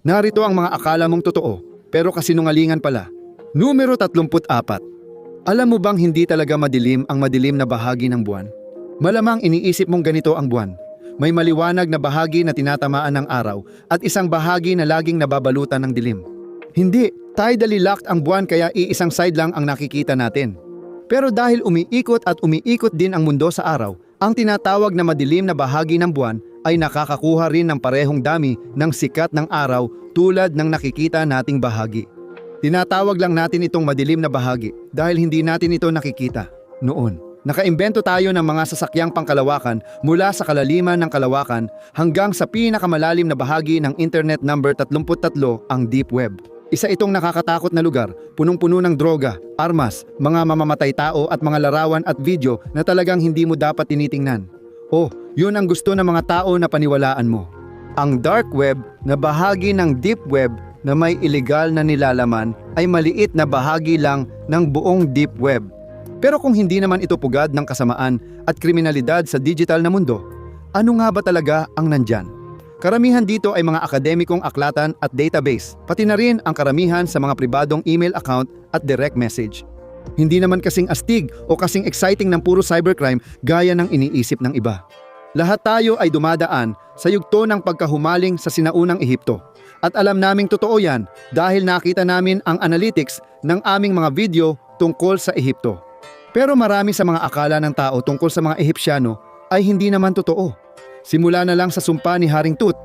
Narito ang mga akala mong totoo, pero kasinungalingan pala. Numero 34. Alam mo bang hindi talaga madilim ang madilim na bahagi ng buwan? Malamang iniisip mong ganito ang buwan. May maliwanag na bahagi na tinatamaan ng araw at isang bahagi na laging nababalutan ng dilim. Hindi, tidally locked ang buwan kaya iisang side lang ang nakikita natin. Pero dahil umiikot at umiikot din ang mundo sa araw, ang tinatawag na madilim na bahagi ng buwan ay nakakakuha rin ng parehong dami ng sikat ng araw tulad ng nakikita nating bahagi. Tinatawag lang natin itong madilim na bahagi dahil hindi natin ito nakikita noon. Nakaimbento tayo ng mga sasakyang pangkalawakan mula sa kalaliman ng kalawakan hanggang sa pinakamalalim na bahagi ng Internet number 33, ang Deep Web. Isa itong nakakatakot na lugar, punong-puno ng droga, armas, mga mamamatay tao at mga larawan at video na talagang hindi mo dapat tinitingnan. Oh, yun ang gusto ng mga tao na paniwalaan mo. Ang Dark Web na bahagi ng Deep Web na may iligal na nilalaman ay maliit na bahagi lang ng buong Deep Web. Pero kung hindi naman ito pugad ng kasamaan at kriminalidad sa digital na mundo, ano nga ba talaga ang nandyan? Karamihan dito ay mga akademikong aklatan at database, pati na rin ang karamihan sa mga pribadong email account at direct message. Hindi naman kasing astig o kasing exciting ng puro cybercrime gaya ng iniisip ng iba. Lahat tayo ay dumadaan sa yugto ng pagkahumaling sa sinaunang Ehipto. At alam naming totoo yan dahil nakita namin ang analytics ng aming mga video tungkol sa Ehipto. Pero marami sa mga akala ng tao tungkol sa mga Ehipsyano ay hindi naman totoo. Simula na lang sa sumpa ni Haring Tut,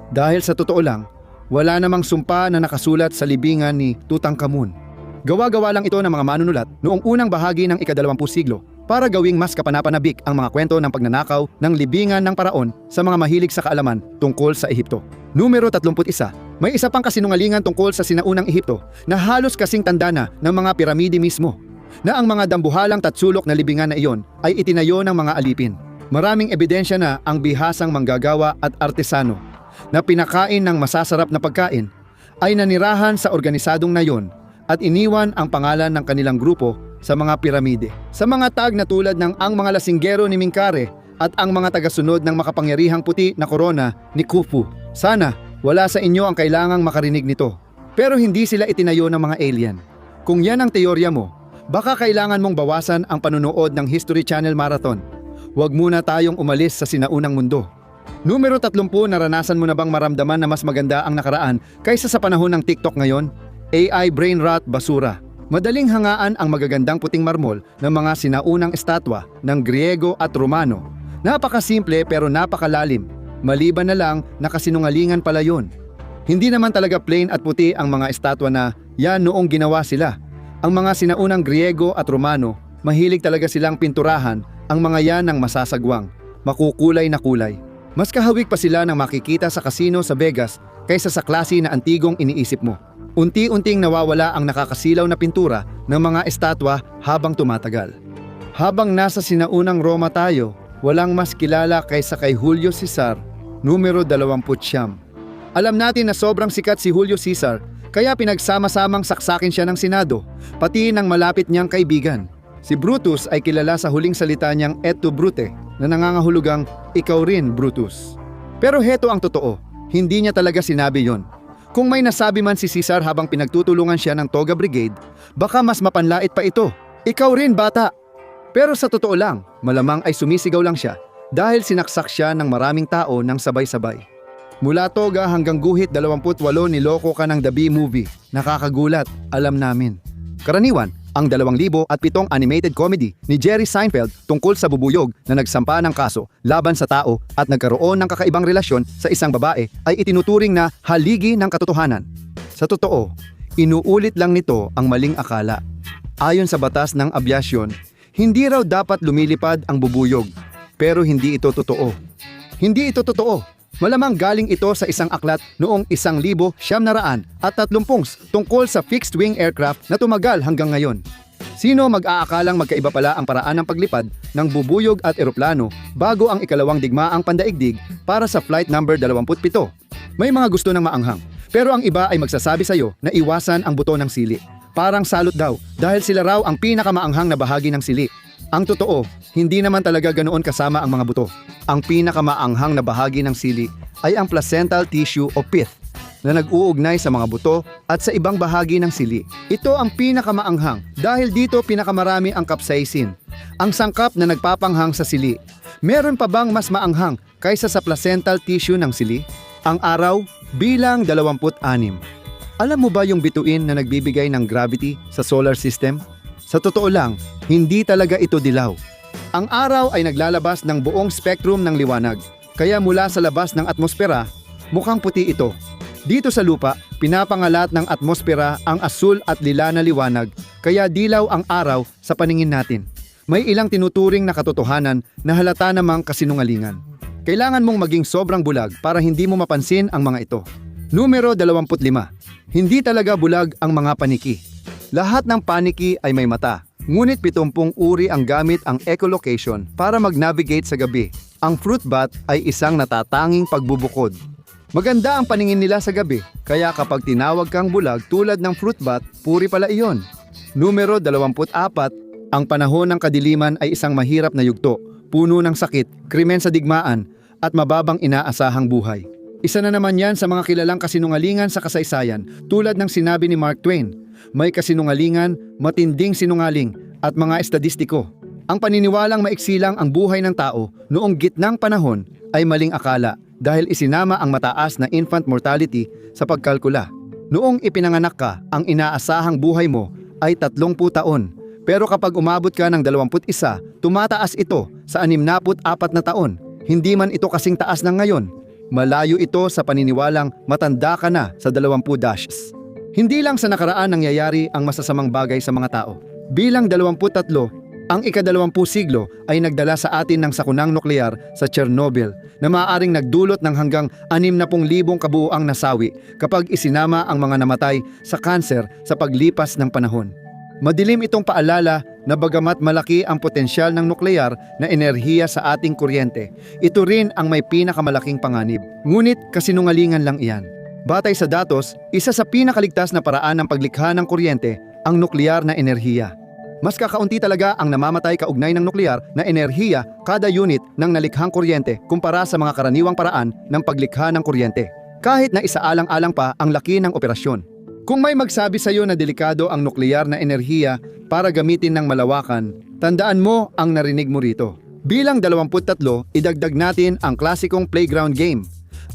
dahil sa totoo lang, wala namang sumpa na nakasulat sa libingan ni Tutankhamun. Gawa-gawa lang ito ng mga manunulat noong unang bahagi ng ika-20 siglo para gawing mas kapanapanabik ang mga kwento ng pagnanakaw ng libingan ng paraon sa mga mahilig sa kaalaman tungkol sa Ehipto. Numero 31. May isa pang kasinungalingan tungkol sa sinaunang Ehipto na halos kasing tanda na ng mga piramide mismo, na ang mga dambuhalang tatsulok na libingan na iyon ay itinayo ng mga alipin. Maraming ebidensya na ang bihasang manggagawa at artesano na pinakain ng masasarap na pagkain ay nanirahan sa organisadong nayon at iniwan ang pangalan ng kanilang grupo sa mga piramide. Sa mga tag na tulad ng ang mga lasinggero ni Minkare at ang mga tagasunod ng makapangyarihang puti na korona ni Khufu. Sana wala sa inyo ang kailangang makarinig nito. Pero hindi sila itinayo ng mga alien. Kung yan ang teorya mo, baka kailangan mong bawasan ang panunood ng History Channel Marathon. Huwag muna tayong umalis sa sinaunang mundo. Numero 30, naranasan mo na bang maramdaman na mas maganda ang nakaraan kaysa sa panahon ng TikTok ngayon? AI brain rot basura. Madaling hangaan ang magagandang puting marmol ng mga sinaunang estatwa ng Griego at Romano. Napakasimple pero napakalalim. Maliban na lang na kasinungalingan pala yun. Hindi naman talaga plain at puti ang mga estatwa na yan noong ginawa sila. Ang mga sinaunang Griego at Romano, mahilig talaga silang pinturahan ang mga yan ng masasagwang, makukulay na kulay. Mas kahawig pa sila ng makikita sa kasino sa Vegas kaysa sa klase na antigong iniisip mo. Unti-unting nawawala ang nakakasilaw na pintura ng mga estatwa habang tumatagal. Habang nasa sinaunang Roma tayo, walang mas kilala kaysa kay Julio Cesar, numero 29. Alam natin na sobrang sikat si Julio Cesar, kaya pinagsama-samang saksakin siya ng Senado, pati ng malapit niyang kaibigan. Si Brutus ay kilala sa huling salita niyang Et tu Brute, na nangangahulugang ikaw rin Brutus. Pero heto ang totoo, hindi niya talaga sinabi yon. Kung may nasabi man si Cesar habang pinagtutulungan siya ng Toga Brigade, baka mas mapanlait pa ito. Ikaw rin bata! Pero sa totoo lang, malamang ay sumisigaw lang siya dahil sinaksak siya ng maraming tao ng sabay-sabay. Mula Toga hanggang guhit 28 niloko ka ng The Bee Movie. Nakakagulat, alam namin. Karaniwan, ang 2007 animated comedy ni Jerry Seinfeld tungkol sa bubuyog na nagsampa ng kaso laban sa tao at nagkaroon ng kakaibang relasyon sa isang babae ay itinuturing na haligi ng katotohanan. Sa totoo, inuulit lang nito ang maling akala. Ayon sa batas ng abyasyon, hindi raw dapat lumilipad ang bubuyog. Pero hindi ito totoo. Hindi ito totoo. Malamang galing ito sa isang aklat noong 1930 tungkol sa fixed-wing aircraft na tumagal hanggang ngayon. Sino mag-aakalang magkaiba pala ang paraan ng paglipad ng bubuyog at eroplano bago ang ikalawang digmaang pandaigdig para sa flight number 27? May mga gusto ng maanghang, pero ang iba ay magsasabi sa iyo na iwasan ang buto ng sili. Parang salot daw dahil sila raw ang pinakamaanghang na bahagi ng sili. Ang totoo, hindi naman talaga ganoon kasama ang mga buto. Ang pinakamaanghang na bahagi ng sili ay ang placental tissue o pith. na nag-uugnay sa mga buto at sa ibang bahagi ng sili. Ito ang pinakamaanghang dahil dito pinakamarami ang capsaicin, ang sangkap na nagpapanghang sa sili. Meron pa bang mas maanghang kaysa sa placental tissue ng sili? Ang araw bilang 26. Alam mo ba yung bituin na nagbibigay ng gravity sa solar system? Sa totoo lang, hindi talaga ito dilaw. Ang araw ay naglalabas ng buong spectrum ng liwanag, kaya mula sa labas ng atmosfera, mukhang puti ito. Dito sa lupa, pinapangalat ng atmosfera ang asul at lila na liwanag, kaya dilaw ang araw sa paningin natin. May ilang tinuturing na katotohanan na halata namang kasinungalingan. Kailangan mong maging sobrang bulag para hindi mo mapansin ang mga ito. Numero 25. Hindi talaga bulag ang mga paniki. Lahat ng paniki ay may mata, ngunit 70 uri ang gamit ang echolocation para mag-navigate sa gabi. Ang fruit bat ay isang natatanging pagbubukod. Maganda ang paningin nila sa gabi, kaya kapag tinawag kang bulag tulad ng fruit bat, puri pala iyon. Numero 24. Ang panahon ng kadiliman ay isang mahirap na yugto, puno ng sakit, krimen sa digmaan, at mababang inaasahang buhay. Isa na naman yan sa mga kilalang kasinungalingan sa kasaysayan, tulad ng sinabi ni Mark Twain. May kasinungalingan, matinding sinungaling, at mga estadistiko. Ang paniniwalang maiksilang ang buhay ng tao noong gitnang panahon ay maling akala dahil isinama ang mataas na infant mortality sa pagkalkula. Noong ipinanganak ka, ang inaasahang buhay mo ay 30 taon. Pero kapag umabot ka ng 21, tumataas ito sa 64 na taon. Hindi man ito kasing taas ng ngayon. Malayo ito sa paniniwalang matanda ka na sa 20 dashes. Hindi lang sa nakaraan nangyayari ang masasamang bagay sa mga tao. Bilang 23, ang ika-20 siglo ay nagdala sa atin ng sakunang nuklear sa Chernobyl na maaaring nagdulot ng hanggang 60,000 kabuuang nasawi kapag isinama ang mga namatay sa kanser sa paglipas ng panahon. Madilim itong paalala na bagamat malaki ang potensyal ng nuklear na enerhiya sa ating kuryente, ito rin ang may pinakamalaking panganib. Ngunit kasinungalingan lang iyan. Batay sa datos, isa sa pinakaligtas na paraan ng paglikha ng kuryente ang nuklear na enerhiya. Mas kakaunti talaga ang namamatay kaugnay ng nuklear na enerhiya kada unit ng nalikhang kuryente kumpara sa mga karaniwang paraan ng paglikha ng kuryente. Kahit na isaalang-alang pa ang laki ng operasyon. Kung may magsabi sa iyo na delikado ang nuklear na enerhiya para gamitin ng malawakan, tandaan mo ang narinig mo rito. Bilang 23, idagdag natin ang klasikong playground game.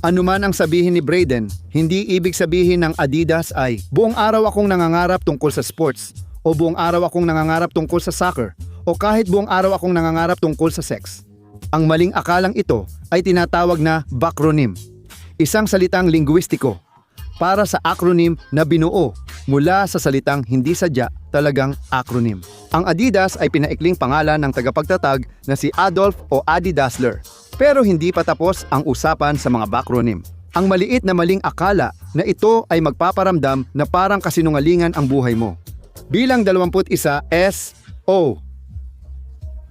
Ano man ang sabihin ni Braden, hindi ibig sabihin ng Adidas ay buong araw akong nangangarap tungkol sa sports, o buong araw akong nangangarap tungkol sa soccer, o kahit buong araw akong nangangarap tungkol sa sex. Ang maling akalang ito ay tinatawag na backronym, isang salitang linguistiko para sa acronym na binuo mula sa salitang hindi sadya talagang acronym. Ang Adidas ay pinaikling pangalan ng tagapagtatag na si Adolf o Adi Dassler. Pero hindi pa tapos ang usapan sa mga backronym. Ang maliit na maling akala na ito ay magpaparamdam na parang kasinungalingan ang buhay mo. Bilang 21, SO.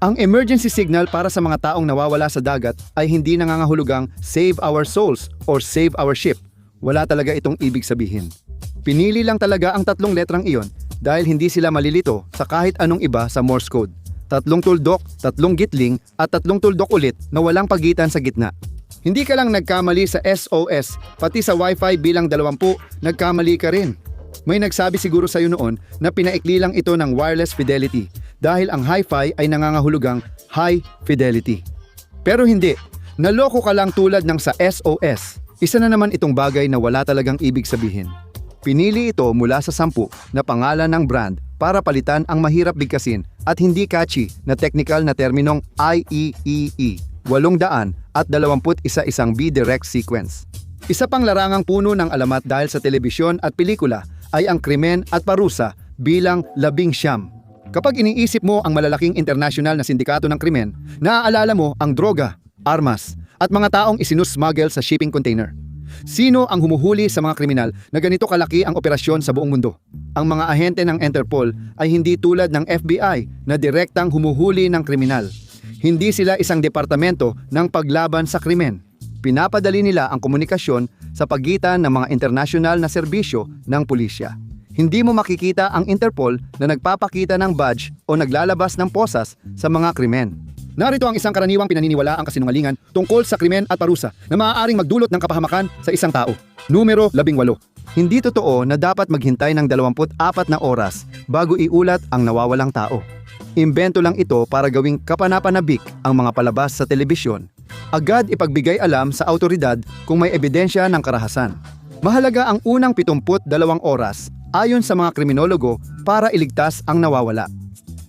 Ang emergency signal para sa mga taong nawawala sa dagat ay hindi nangangahulugang save our souls or save our ship. Wala talaga itong ibig sabihin. Pinili lang talaga ang 3 letrang iyon dahil hindi sila malilito sa kahit anong iba sa Morse code. 3 tuldok, 3 gitling at 3 tuldok ulit na walang pagitan sa gitna. Hindi ka lang nagkamali sa SOS, pati sa Wi-Fi bilang 20, nagkamali ka rin. May nagsabi siguro sa iyo noon na pinaikli lang ito ng wireless fidelity dahil ang Hi-Fi ay nangangahulugang high fidelity. Pero hindi, naloko ka lang tulad ng sa SOS. Isa na naman itong bagay na wala talagang ibig sabihin. Pinili ito mula sa 10 na pangalan ng brand para palitan ang mahirap bigkasin at hindi catchy na technical na terminong IEEE, 821 isang B-direct sequence. Isa pang larangang puno ng alamat dahil sa telebisyon at pelikula ay ang krimen at parusa bilang 19. Kapag iniisip mo ang malalaking internasyonal na sindikato ng krimen, naaalala mo ang droga, armas, at mga taong isinusmuggle sa shipping container. Sino ang humuhuli sa mga kriminal na ganito kalaki ang operasyon sa buong mundo? Ang mga ahente ng Interpol ay hindi tulad ng FBI na direktang humuhuli ng kriminal. Hindi sila isang departamento ng paglaban sa krimen. Pinapadali nila ang komunikasyon sa pagitan ng mga internasyonal na serbisyo ng pulisya. Hindi mo makikita ang Interpol na nagpapakita ng badge o naglalabas ng posas sa mga krimen. Narito ang isang karaniwang pinaniniwalaang kasinungalingan tungkol sa krimen at parusa na maaaring magdulot ng kapahamakan sa isang tao. Numero 18. Hindi totoo na dapat maghintay ng 24 na oras bago iulat ang nawawalang tao. Imbento lang ito para gawing kapanapanabik ang mga palabas sa telebisyon. Agad ipagbigay alam sa autoridad kung may ebidensya ng karahasan. Mahalaga ang unang 72 oras ayon sa mga kriminologo para iligtas ang nawawala.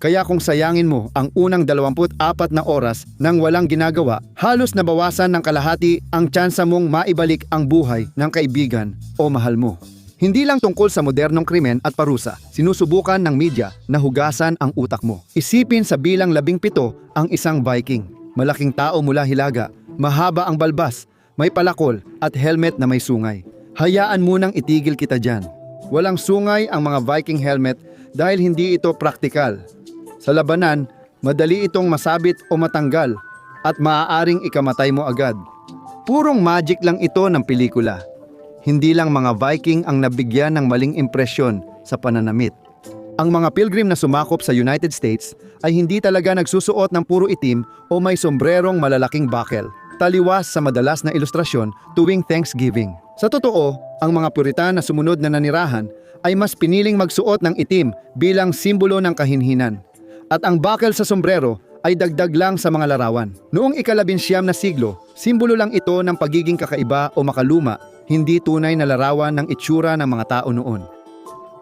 Kaya kung sayangin mo ang unang 24 na oras nang walang ginagawa, halos nabawasan ng kalahati ang tsansa mong maibalik ang buhay ng kaibigan o mahal mo. Hindi lang tungkol sa modernong krimen at parusa, sinusubukan ng media na hugasan ang utak mo. Isipin sa bilang 17 ang isang Viking. Malaking tao mula Hilaga, mahaba ang balbas, may palakol at helmet na may sungay. Hayaan munang itigil kita dyan. Walang sungay ang mga Viking helmet dahil hindi ito praktikal. Sa labanan, madali itong masabit o matanggal at maaaring ikamatay mo agad. Purong magic lang ito ng pelikula. Hindi lang mga Viking ang nabigyan ng maling impresyon sa pananamit. Ang mga pilgrim na sumakop sa United States ay hindi talaga nagsusuot ng puro itim o may sombrerong malalaking bakel, taliwas sa madalas na ilustrasyon tuwing Thanksgiving. Sa totoo, ang mga Puritan na sumunod na nanirahan ay mas piniling magsuot ng itim bilang simbolo ng kahinhinan. At ang bakel sa sombrero ay dagdag lang sa mga larawan. Noong ika-19 na siglo, simbolo lang ito ng pagiging kakaiba o makaluma, hindi tunay na larawan ng itsura ng mga tao noon.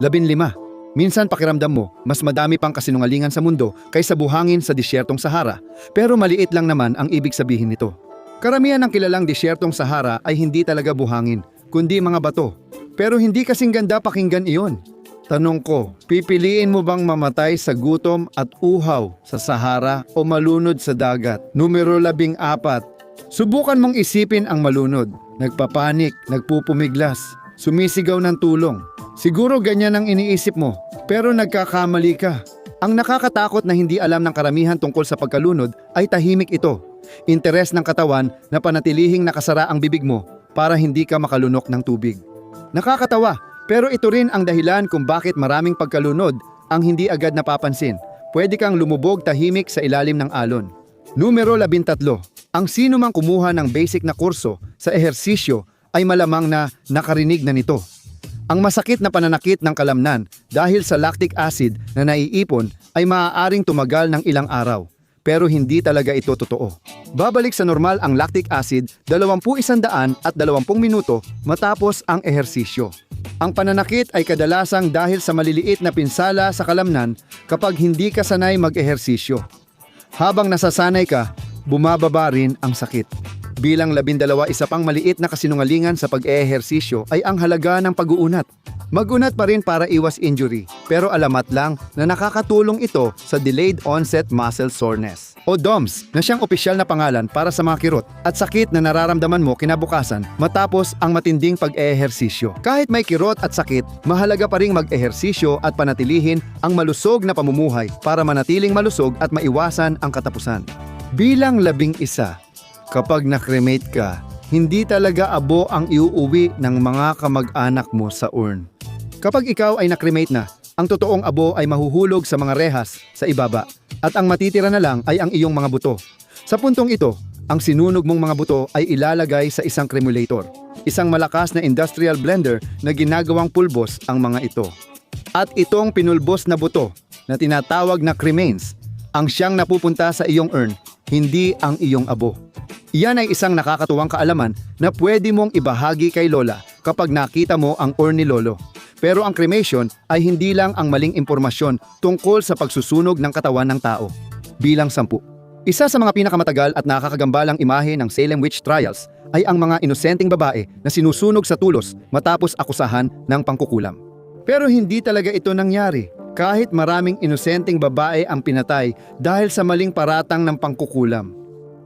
15. Minsan pakiramdam mo, mas madami pang kasinungalingan sa mundo kaysa buhangin sa disyertong Sahara, pero maliit lang naman ang ibig sabihin nito. Karamihan ng kilalang disyertong Sahara ay hindi talaga buhangin, kundi mga bato. Pero hindi kasing ganda pakinggan iyon. Tanong ko, pipiliin mo bang mamatay sa gutom at uhaw sa Sahara o malunod sa dagat? Numero 14. Subukan mong isipin ang malunod. Nagpapanik, nagpupumiglas, sumisigaw ng tulong. Siguro ganyan ang iniisip mo, pero nagkakamali ka. Ang nakakatakot na hindi alam ng karamihan tungkol sa pagkalunod ay tahimik ito. Interes ng katawan na panatilihing nakasara ang bibig mo para hindi ka makalunok ng tubig. Nakakatawa, pero ito rin ang dahilan kung bakit maraming pagkalunod ang hindi agad napapansin. Pwede kang lumubog tahimik sa ilalim ng alon. Numero 13. Ang sino mang kumuha ng basic na kurso sa ehersisyo ay malamang na nakarinig na nito. Ang masakit na pananakit ng kalamnan dahil sa lactic acid na naiipon ay maaaring tumagal ng ilang araw. Pero hindi talaga ito totoo. Babalik sa normal ang lactic acid 21 at 20 minuto matapos ang ehersisyo. Ang pananakit ay kadalasang dahil sa maliliit na pinsala sa kalamnan kapag hindi ka sanay mag-ehersisyo. Habang nasasanay ka, bumababa rin ang sakit. Bilang 12, isa pang maliit na kasinungalingan sa pag-ehersisyo ay ang halaga ng pag-uunat. Mag-unat pa rin para iwas injury, pero alamat lang na nakakatulong ito sa delayed onset muscle soreness o DOMS na siyang opisyal na pangalan para sa mga kirot at sakit na nararamdaman mo kinabukasan matapos ang matinding pag-ehersisyo. Kahit may kirot at sakit, mahalaga pa ring mag-ehersisyo at panatilihin ang malusog na pamumuhay para manatiling malusog at maiwasan ang katapusan. Bilang 11, kapag nakremate ka, hindi talaga abo ang iuuwi ng mga kamag-anak mo sa urn. Kapag ikaw ay nakremate na, ang totoong abo ay mahuhulog sa mga rehas sa ibaba at ang matitira na lang ay ang iyong mga buto. Sa puntong ito, ang sinunog mong mga buto ay ilalagay sa isang cremulator, isang malakas na industrial blender na ginagawang pulbos ang mga ito. At itong pinulbos na buto na tinatawag na cremains ang siyang napupunta sa iyong urn, hindi ang iyong abo. Iyan ay isang nakakatuwang kaalaman na pwede mong ibahagi kay Lola kapag nakita mo ang urn ni Lolo. Pero ang cremation ay hindi lang ang maling impormasyon tungkol sa pagsusunog ng katawan ng tao. Bilang 10. Isa sa mga pinakamatagal at nakakagambalang imahe ng Salem Witch Trials ay ang mga inosenteng babae na sinusunog sa tulos matapos akusahan ng pangkukulam. Pero hindi talaga ito nangyari. Kahit maraming inosenteng babae ang pinatay dahil sa maling paratang ng pangkukulam.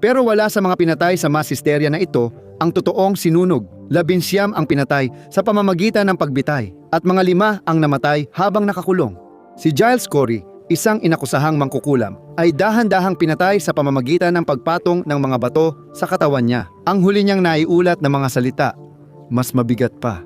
Pero wala sa mga pinatay sa mass hysteria na ito ang totoong sinunog. 19 ang pinatay sa pamamagitan ng pagbitay at mga 5 ang namatay habang nakakulong. Si Giles Corey, isang inakusahang mangkukulam, ay dahan-dahang pinatay sa pamamagitan ng pagpatong ng mga bato sa katawan niya. Ang huli niyang naiulat na mga salita, mas mabigat pa.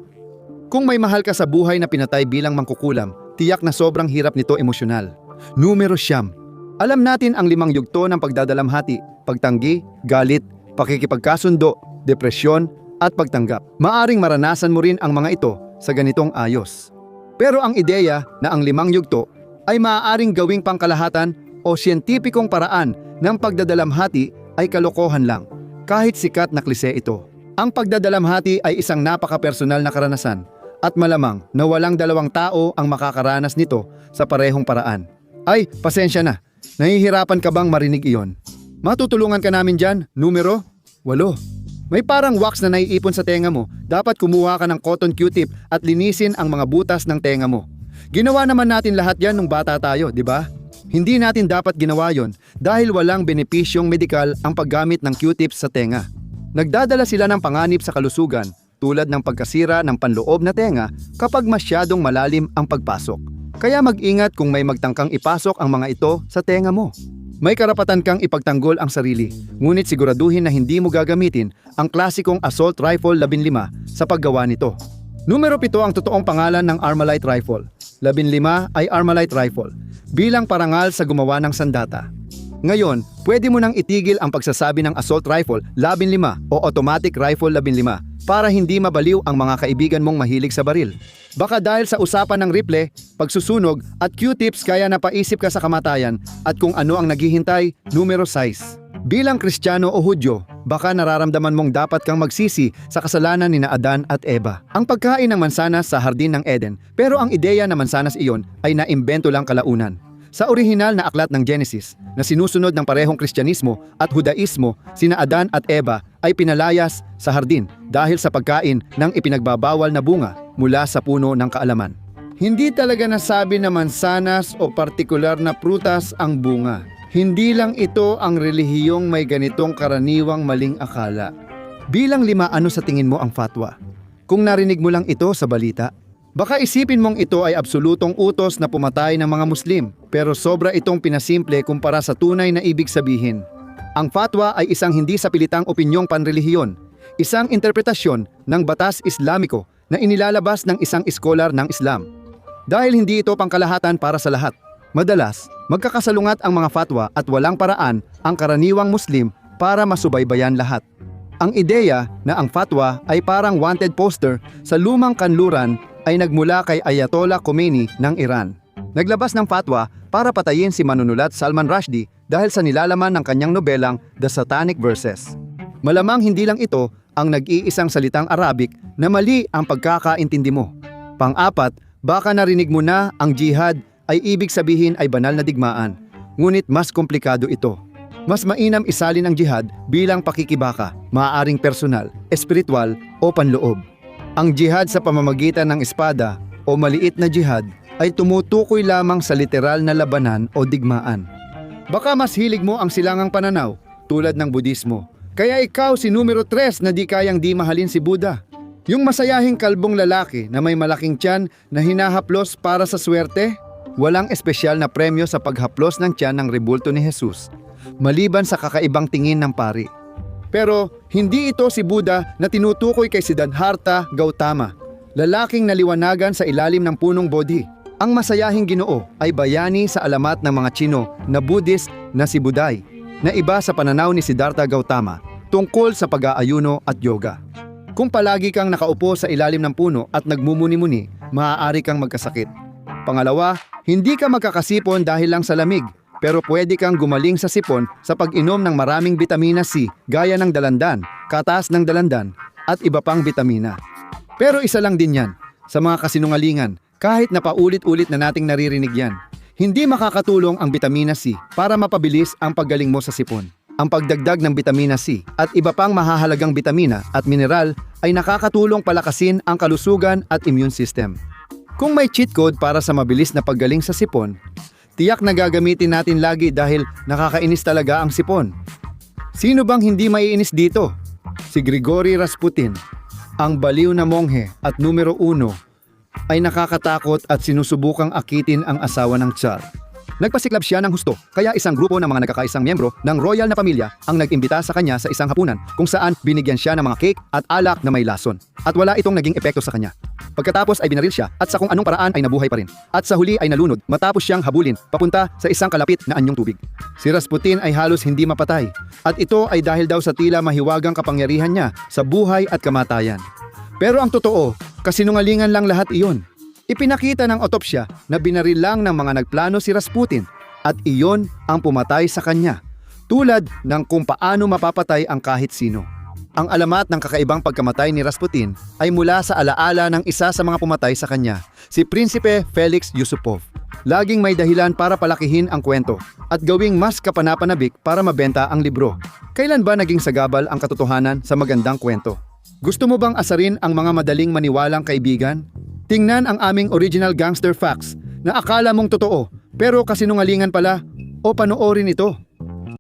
Kung may mahal ka sa buhay na pinatay bilang mangkukulam, tiyak na sobrang hirap nito emosyonal. Numero 9. Alam natin ang 5 yugto ng pagdadalamhati: pagtanggi, galit, pakikipagkasundo, depresyon, at pagtanggap. Maaring maranasan mo rin ang mga ito sa ganitong ayos. Pero ang ideya na ang 5 yugto ay maaaring gawing pangkalahatan o siyentipikong paraan ng pagdadalamhati ay kalokohan lang, kahit sikat na klise ito. Ang pagdadalamhati ay isang napaka-personal na karanasan at malamang na walang 2 tao ang makakaranas nito sa parehong paraan. Ay, pasensya na. Nahihirapan ka bang marinig iyon? Matutulungan ka namin dyan. Numero 8. May parang wax na naiipon sa tenga mo. Dapat kumuha ka ng cotton Q-tip at linisin ang mga butas ng tenga mo. Ginawa naman natin lahat yan nung bata tayo, di ba? Hindi natin dapat ginawa yon dahil walang benepisyong medikal ang paggamit ng Q-tips sa tenga. Nagdadala sila ng panganib sa kalusugan tulad ng pagkasira ng panloob na tenga kapag masyadong malalim ang pagpasok. Kaya mag-ingat kung may magtangkang ipasok ang mga ito sa tenga mo. May karapatan kang ipagtanggol ang sarili, ngunit siguraduhin na hindi mo gagamitin ang klasikong Assault Rifle 15 sa paggawa nito. Numero 7 ang totoong pangalan ng Armalite Rifle. 15 ay Armalite Rifle, bilang parangal sa gumawa ng sandata. Ngayon, pwede mo nang itigil ang pagsasabi ng Assault Rifle 15 o Automatic Rifle 15 para hindi mabaliw ang mga kaibigan mong mahilig sa baril. Baka dahil sa usapan ng rifle, pagsusunog at Q-tips kaya napaisip ka sa kamatayan at kung ano ang naghihintay. Numero 6. Bilang Kristiyano o Hudyo, baka nararamdaman mong dapat kang magsisi sa kasalanan ni Adan at Eva. Ang pagkain ng mansanas sa Hardin ng Eden, pero ang ideya na mansanas iyon ay naimbento lang kalaunan. Sa orihinal na aklat ng Genesis, na sinusunod ng parehong Kristyanismo at Hudaismo, sina Adan at Eva ay pinalayas sa hardin dahil sa pagkain ng ipinagbabawal na bunga mula sa puno ng kaalaman. Hindi talaga nasabi na mansanas o partikular na prutas ang bunga. Hindi lang ito ang relihiyong may ganitong karaniwang maling akala. Bilang 5, ano sa tingin mo ang fatwa? Kung narinig mo lang ito sa balita, baka isipin mong ito ay absolutong utos na pumatay ng mga Muslim, pero sobra itong pinasimple kumpara sa tunay na ibig sabihin. Ang fatwa ay isang hindi sapilitang opinyong panrelihiyon, isang interpretasyon ng batas Islamiko na inilalabas ng isang iskolar ng Islam. Dahil hindi ito pangkalahatan para sa lahat, madalas, magkakasalungat ang mga fatwa at walang paraan ang karaniwang Muslim para masubaybayan lahat. Ang ideya na ang fatwa ay parang wanted poster sa lumang kanluran ay nagmula kay Ayatollah Khomeini ng Iran. Naglabas ng fatwa para patayin si manunulat Salman Rushdie dahil sa nilalaman ng kanyang nobelang The Satanic Verses. Malamang hindi lang ito ang nag-iisang salitang Arabic na mali ang pagkakaintindi mo. Pang-4, baka narinig mo na ang jihad ay ibig sabihin ay banal na digmaan, ngunit mas komplikado ito. Mas mainam isalin ang jihad bilang pakikibaka, maaaring personal, espiritual o panloob. Ang jihad sa pamamagitan ng espada o maliit na jihad ay tumutukoy lamang sa literal na labanan o digmaan. Baka mas hilig mo ang silangang pananaw tulad ng Budismo. Kaya ikaw si numero 3 na di kayang di mahalin si Buddha. Yung masayahing kalbong lalaki na may malaking tiyan na hinahaplos para sa swerte. Walang espesyal na premyo sa paghaplos ng tiyan ng rebulto ni Jesus, maliban sa kakaibang tingin ng pari. Pero hindi ito si Buddha na tinutukoy kay Siddhartha Gautama, lalaking naliwanagan sa ilalim ng punong Bodhi. Ang masayahing Ginoo ay bayani sa alamat ng mga Chino na Buddhist na si Buday, na iba sa pananaw ni Siddhartha Gautama tungkol sa pag-aayuno at yoga. Kung palagi kang nakaupo sa ilalim ng puno at nagmumuni-muni, maaari kang magkasakit. Pangalawa, hindi ka magkakasipon dahil lang sa lamig, pero pwede kang gumaling sa sipon sa pag-inom ng maraming bitamina C gaya ng dalandan, katas ng dalandan, at iba pang bitamina. Pero isa lang din yan, sa mga kasinungalingan, kahit na paulit-ulit na nating naririnig yan. Hindi makakatulong ang bitamina C para mapabilis ang paggaling mo sa sipon. Ang pagdagdag ng bitamina C at iba pang mahahalagang bitamina at mineral ay nakakatulong palakasin ang kalusugan at immune system. Kung may cheat code para sa mabilis na paggaling sa sipon, tiyak na gagamitin natin lagi dahil nakakainis talaga ang sipon. Sino bang hindi maiinis dito? Si Grigory Rasputin, ang baliw na monghe at numero 1, ay nakakatakot at sinusubukang akitin ang asawa ng Tsar. Nagpasiklab siya ng husto, kaya isang grupo ng mga nagkakaisang miyembro ng royal na pamilya ang nag-imbita sa kanya sa isang hapunan kung saan binigyan siya ng mga cake at alak na may lason. At wala itong naging epekto sa kanya. Pagkatapos ay binaril siya at sa kung anong paraan ay nabuhay pa rin. At sa huli ay nalunod matapos siyang habulin papunta sa isang kalapit na anyong tubig. Si Rasputin ay halos hindi mapatay. At ito ay dahil daw sa tila mahiwagang kapangyarihan niya sa buhay at kamatayan. Pero ang totoo, kasinungalingan lang lahat iyon. Ipinakita ng otopsya na binaril lang ng mga nagplano si Rasputin at iyon ang pumatay sa kanya, tulad ng kung paano mapapatay ang kahit sino. Ang alamat ng kakaibang pagkamatay ni Rasputin ay mula sa alaala ng isa sa mga pumatay sa kanya, si Prinsipe Felix Yusupov. Laging may dahilan para palakihin ang kwento at gawing mas kapanapanabik para mabenta ang libro. Kailan ba naging sagabal ang katotohanan sa magandang kwento? Gusto mo bang asarin ang mga madaling maniwalang kaibigan? Tingnan ang aming original gangster facts na akala mong totoo pero kasinungalingan pala o panoorin ito.